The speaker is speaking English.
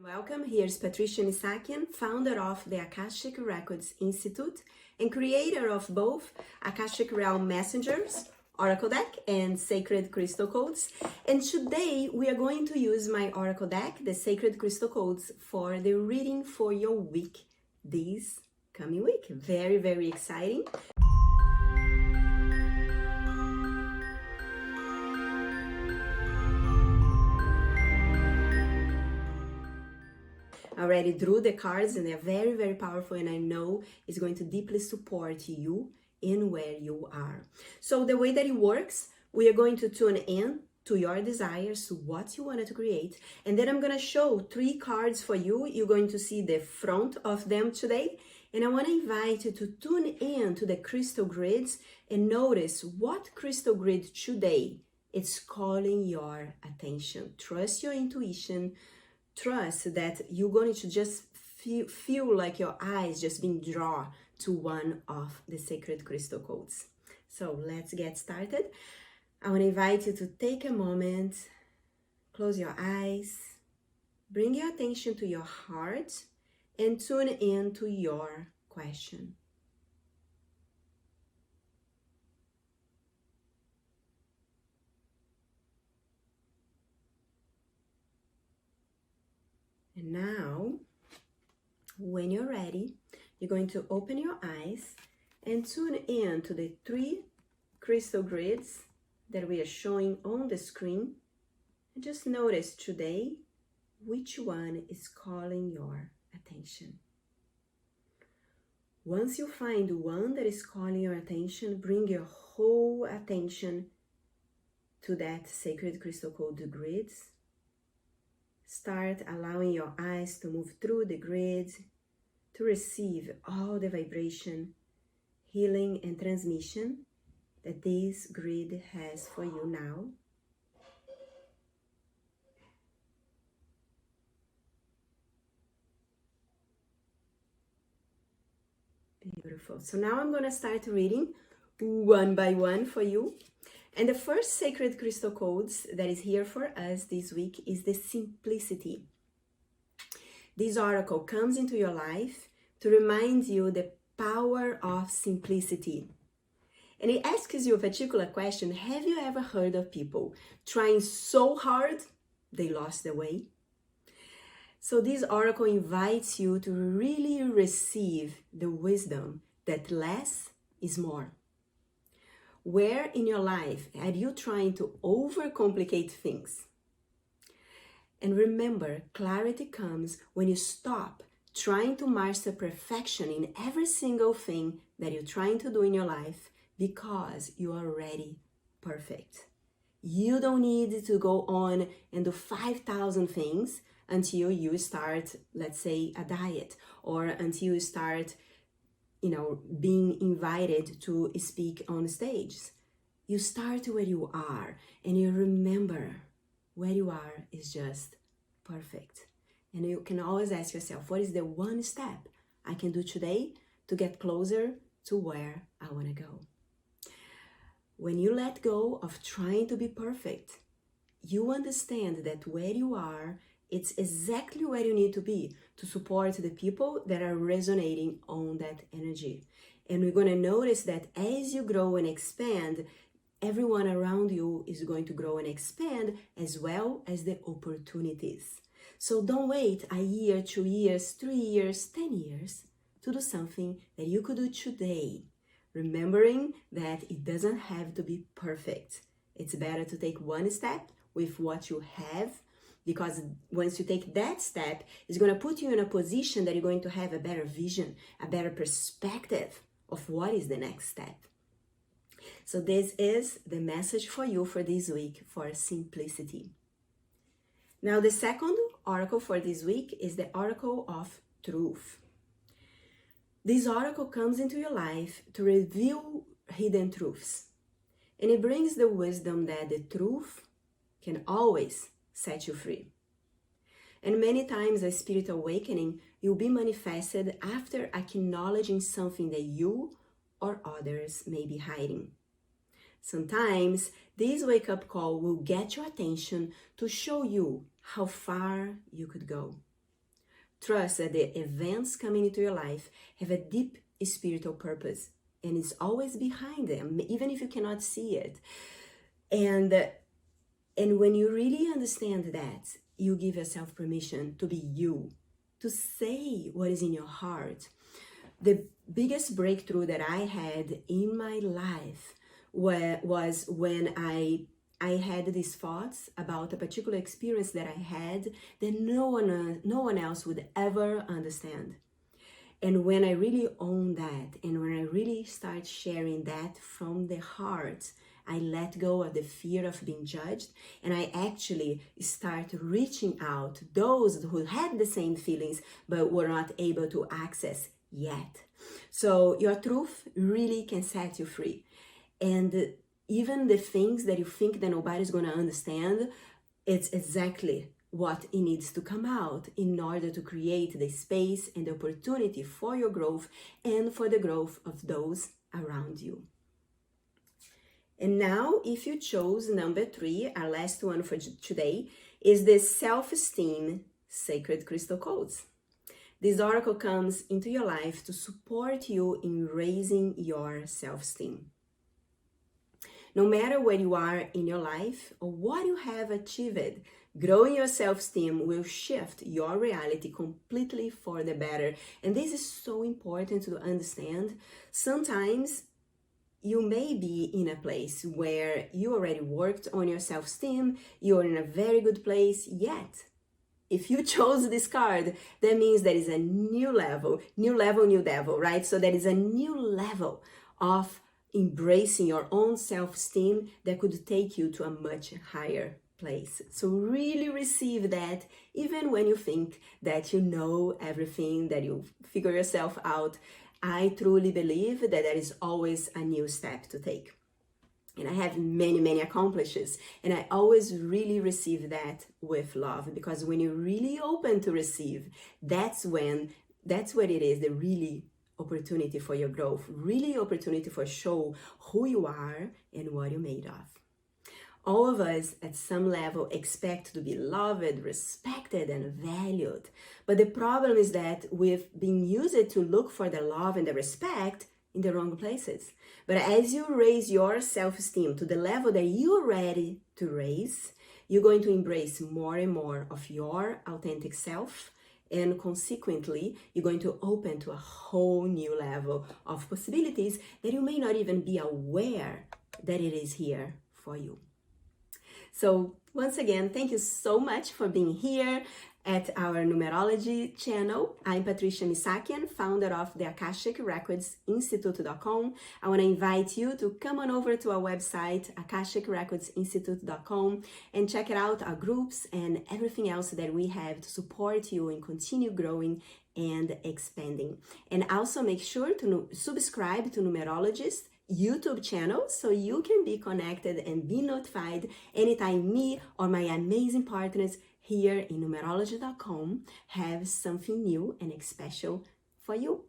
Welcome, here's Patricia Missakian, founder of the Akashic Records Institute and creator of both Akashic Realm Messengers, Oracle Deck, and Sacred Crystal Codes. And today we are going to use my Oracle Deck, the Sacred Crystal Codes, for the reading for your week, this coming week. Very, very exciting. I already drew the cards and they're very, very powerful, and I know it's going to deeply support you in where you are. So the way that it works, we are going to tune in to your desires, to what you wanted to create, and then I'm going to show 3 cards for you. You're going to see the front of them today, and I want to invite you to tune in to the crystal grids and notice what crystal grid today is calling your attention. Trust your intuition. Trust that you're going to just feel like your eyes just being drawn to one of the sacred crystal codes. So let's get started. I want to invite you to take a moment, close your eyes, bring your attention to your heart, and tune in to your question. And now, when you're ready, you're going to open your eyes and tune in to the 3 crystal grids that we are showing on the screen. And just notice today which one is calling your attention. Once you find one that is calling your attention, bring your whole attention to that sacred crystal code grids. Start allowing your eyes to move through the grids to receive all the vibration, healing, and transmission that this grid has for you now. Beautiful. So now I'm going to start reading one by one for you. And the first sacred crystal codes that is here for us this week is the simplicity. This oracle comes into your life to remind you the power of simplicity. And it asks you a particular question. Have you ever heard of people trying so hard they lost their way? So this oracle invites you to really receive the wisdom that less is more. Where in your life are you trying to overcomplicate things? And remember, clarity comes when you stop trying to master perfection in every single thing that you're trying to do in your life, because you are already perfect. You don't need to go on and do 5,000 things until you start, let's say, a diet, or until you start being invited to speak on stage. You start where you are, and you remember where you are is just perfect. And you can always ask yourself, what is the one step I can do today to get closer to where I want to go? When you let go of trying to be perfect, you understand that where you are, it's exactly where you need to be to support the people that are resonating on that energy. And we're going to notice that as you grow and expand, everyone around you is going to grow and expand, as well as the opportunities. So don't wait a year, 2 years, 3 years, 10 years to do something that you could do today. Remembering that it doesn't have to be perfect. It's better to take one step with what you have, because once you take that step, it's going to put you in a position that you're going to have a better vision, a better perspective of what is the next step. So this is the message for you for this week, for simplicity. Now the second oracle for this week is the Oracle of Truth. This oracle comes into your life to reveal hidden truths. And it brings the wisdom that the truth can always set you free. And many times a spiritual awakening will be manifested after acknowledging something that you or others may be hiding. Sometimes this wake-up call will get your attention to show you how far you could go. Trust that the events coming into your life have a deep spiritual purpose and it's always behind them, even if you cannot see it. And when you really understand that, you give yourself permission to be you, to say what is in your heart. The biggest breakthrough that I had in my life was when I had these thoughts about a particular experience that I had that no one else would ever understand. And when I really own that, and when I really start sharing that from the heart, I let go of the fear of being judged, and I actually start reaching out to those who had the same feelings but were not able to access yet. So your truth really can set you free. And even the things that you think that nobody's going to understand, it's exactly what it needs to come out in order to create the space and the opportunity for your growth and for the growth of those around you. And now, if you chose number 3, our last one for today, is the self-esteem sacred crystal codes. This oracle comes into your life to support you in raising your self-esteem. No matter where you are in your life or what you have achieved, growing your self-esteem will shift your reality completely for the better. And this is so important to understand. Sometimes you may be in a place where you already worked on your self-esteem, you're in a very good place, yet if you chose this card, that means there is a new level, new devil, right? So there is a new level of embracing your own self-esteem that could take you to a much higher place. So really receive that, even when you think that you know everything, that you figure yourself out. I truly believe that there is always a new step to take. And I have many accomplishments, and I always really receive that with love, because when you're really open to receive, that's what it is, the really opportunity for your growth, really opportunity for show who you are and what you're made of. All of us at some level expect to be loved, respected, and valued. But the problem is that we've been used to look for the love and the respect in the wrong places. But as you raise your self-esteem to the level that you're ready to raise, you're going to embrace more and more of your authentic self, and consequently, you're going to open to a whole new level of possibilities that you may not even be aware that it is here for you. So once again, thank you so much for being here at our numerology channel. I'm Patricia Missakian, founder of the Akashic Records Institute.com. I want to invite you to come on over to our website, akashicrecordsinstitute.com, and check it out, our groups and everything else that we have to support you and continue growing and expanding. And also make sure to subscribe to Numerologist YouTube channel so you can be connected and be notified anytime me or my amazing partners here in numerology.com have something new and special for you.